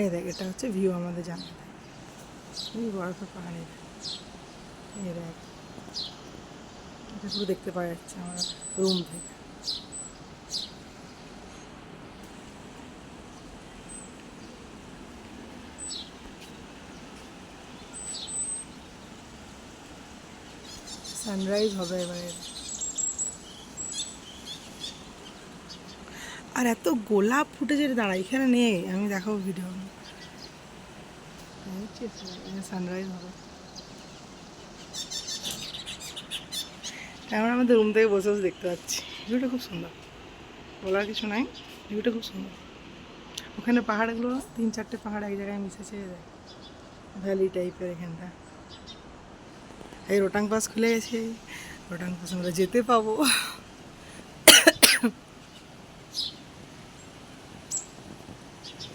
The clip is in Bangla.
এই দেখ, এটা হচ্ছে ভিউ আমাদের জানালা, এই বরফের পাহাড়ের। এই দেখ, এটা পুরো দেখতে পাওয়া যাচ্ছে আমার রুম থেকে। সানরাইজ হবে এবারে। আর এত গোলাপ ফুটেছে, দাঁড়া এখানে নেই, আমি দেখাবো ভিডিও। সানরাইজ হবে। এখন আমাদের রুম থেকে বসে বসে দেখতে পাচ্ছি, ভিউটা খুব সুন্দর, বলার কিছু নাই, ভিউটা খুব সুন্দর। ওখানে পাহাড়গুলো 3-4টে পাহাড় এক জায়গায় মিশেছে, ভ্যালি টাইপের এখানটা। এই রোটাং পাস খুলে গেছে, রোটাং পাস আমরা যেতে পাবো।